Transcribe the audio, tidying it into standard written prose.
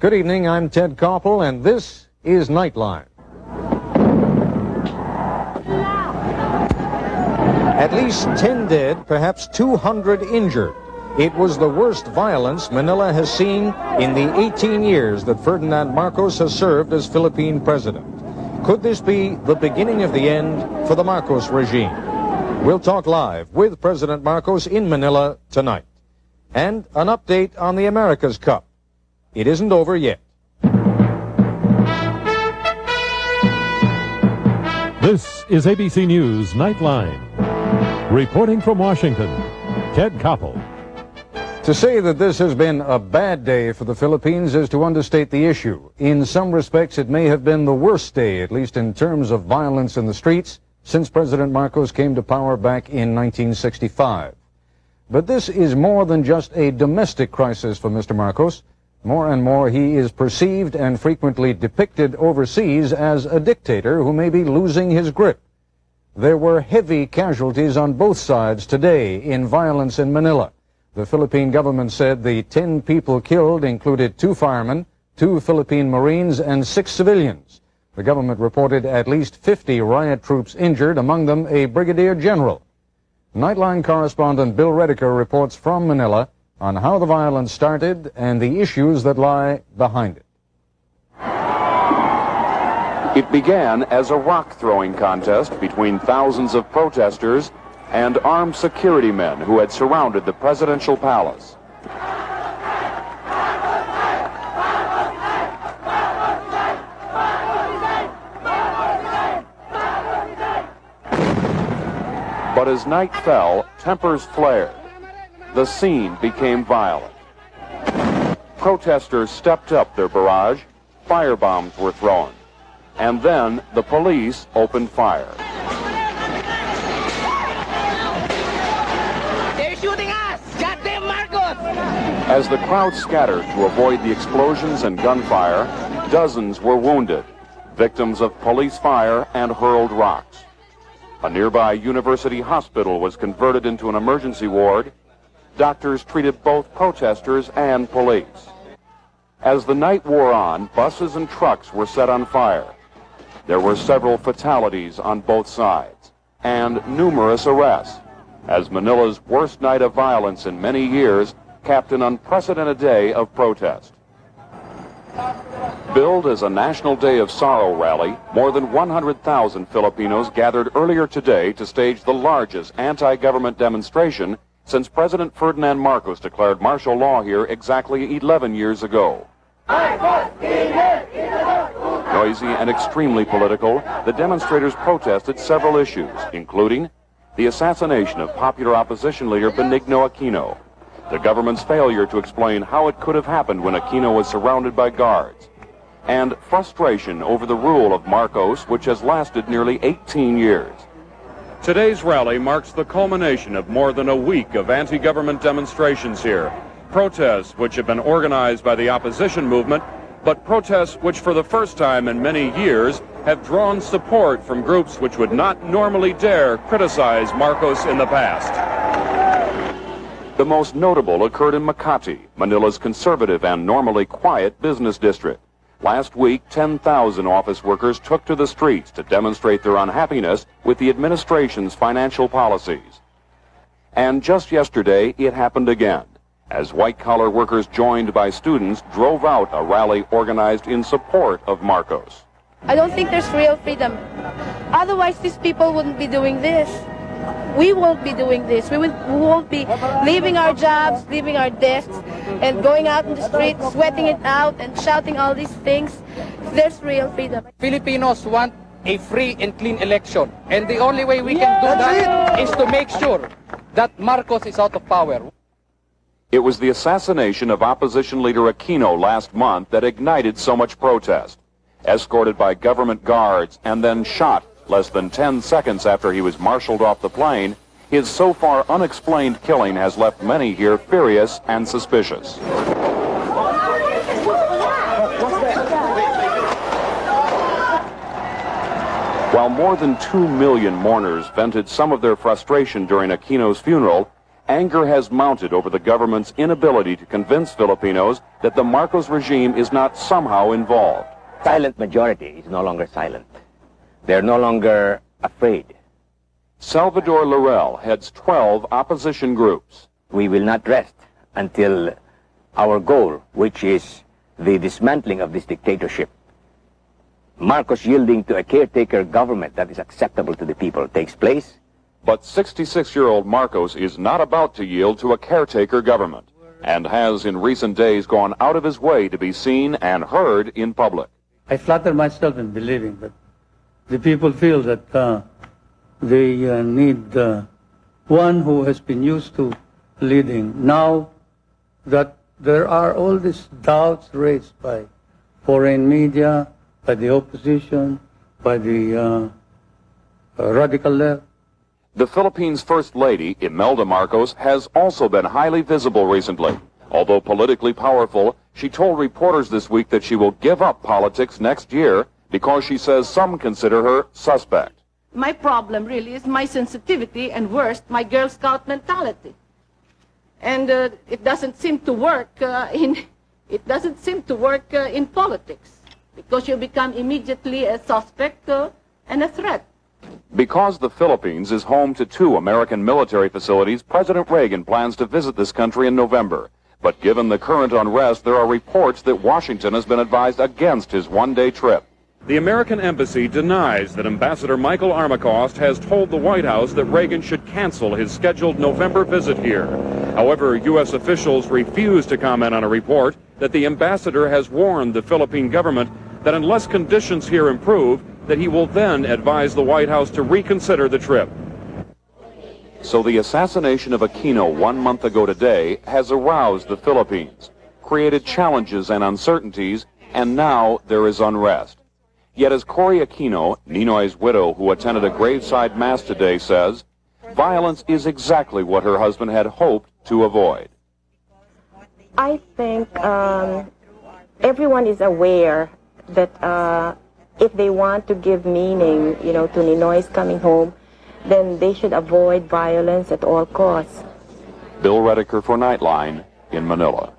Good evening, I'm Ted Koppel, and this is Nightline. At least 10 dead, perhaps 200 injured. It was the worst violence Manila has seen in the 18 years that Ferdinand Marcos has served as Philippine president. Could this be the beginning of the end for the Marcos regime? We'll talk live with President Marcos in Manila tonight. And an update on the America's Cup. It isn't over yet. This is ABC News Nightline. Reporting from Washington, Ted Koppel. To say that this has been a bad day for the Philippines is to understate the issue. In some respects, it may have been the worst day, at least in terms of violence in the streets, since President Marcos came to power back in 1965. But this is more than just a domestic crisis for Mr. Marcos. More and more, he is perceived and frequently depicted overseas as a dictator who may be losing his grip. There were heavy casualties on both sides today in violence in Manila. The Philippine government said the 10 people killed included 2 firemen, 2 Philippine Marines, and 6 civilians. The government reported at least 50 riot troops injured, among them a brigadier general. Nightline correspondent Bill Rediker reports from Manila on how the violence started and the issues that lie behind it. It began as a rock-throwing contest between thousands of protesters and armed security men who had surrounded the presidential palace. But as night fell, tempers flared. The scene became violent. Protesters stepped up their barrage, firebombs were thrown, and then the police opened fire. They're shooting us! Goddamn Marcos! As the crowd scattered to avoid the explosions and gunfire, dozens were wounded, victims of police fire and hurled rocks. A nearby university hospital was converted into an emergency ward. Doctors treated both protesters and police. As the night wore on, buses and trucks were set on fire. There were several fatalities on both sides, and numerous arrests, as Manila's worst night of violence in many years capped an unprecedented day of protest. Billed as a National Day of Sorrow rally, more than 100,000 Filipinos gathered earlier today to stage the largest anti-government demonstration since President Ferdinand Marcos declared martial law here exactly 11 years ago. Noisy and extremely political, the demonstrators protested several issues, including the assassination of popular opposition leader Ninoy Aquino, the government's failure to explain how it could have happened when Aquino was surrounded by guards, and frustration over the rule of Marcos, which has lasted nearly 18 years. Today's rally marks the culmination of more than a week of anti-government demonstrations here. Protests which have been organized by the opposition movement, but protests which for the first time in many years have drawn support from groups which would not normally dare criticize Marcos in the past. The most notable occurred in Makati, Manila's conservative and normally quiet business district. Last week, 10,000 office workers took to the streets to demonstrate their unhappiness with the administration's financial policies. And just yesterday, it happened again, as white-collar workers joined by students drove out a rally organized in support of Marcos. I don't think there's real freedom. Otherwise, these people wouldn't be doing this. We won't be doing this. We won't be leaving our jobs, leaving our desks, and going out in the street, sweating it out, and shouting all these things. There's real freedom. Filipinos want a free and clean election. And the only way we can do that is to make sure that Marcos is out of power. It was the assassination of opposition leader Aquino last month that ignited so much protest. Escorted by government guards and then shot less than 10 seconds after he was marshaled off the plane, his so far unexplained killing has left many here furious and suspicious. While more than 2 million mourners vented some of their frustration during Aquino's funeral, anger has mounted over the government's inability to convince Filipinos that the Marcos regime is not somehow involved. Silent majority is no longer silent. They're no longer afraid. Salvador Laurel heads 12 opposition groups. We will not rest until our goal, which is the dismantling of this dictatorship, Marcos yielding to a caretaker government that is acceptable to the people, takes place. But 66-year-old Marcos is not about to yield to a caretaker government and has in recent days gone out of his way to be seen and heard in public. I flatter myself in believing that the people feel that they need one who has been used to leading. Now that there are all these doubts raised by foreign media, by the opposition, by the radical left. The Philippines' First Lady, Imelda Marcos, has also been highly visible recently. Although politically powerful, she told reporters this week that she will give up politics next year because she says some consider her suspect. My problem really is my sensitivity and worst, my Girl Scout mentality. And it doesn't seem to work in politics because you become immediately a suspect and a threat. Because the Philippines is home to 2 American military facilities, President Reagan plans to visit this country in November. But given the current unrest, there are reports that Washington has been advised against his one-day trip. The American embassy denies that Ambassador Michael Armacost has told the White House that Reagan should cancel his scheduled November visit here. However, U.S. officials refuse to comment on a report that the ambassador has warned the Philippine government that unless conditions here improve, that he will then advise the White House to reconsider the trip. So the assassination of Aquino 1 month ago today has aroused the Philippines, created challenges and uncertainties, and now there is unrest. Yet as Cory Aquino, Ninoy's widow who attended a graveside mass today, says, violence is exactly what her husband had hoped to avoid. I think everyone is aware that if they want to give meaning, to Ninoy's coming home, then they should avoid violence at all costs. Bill Rediker for Nightline in Manila.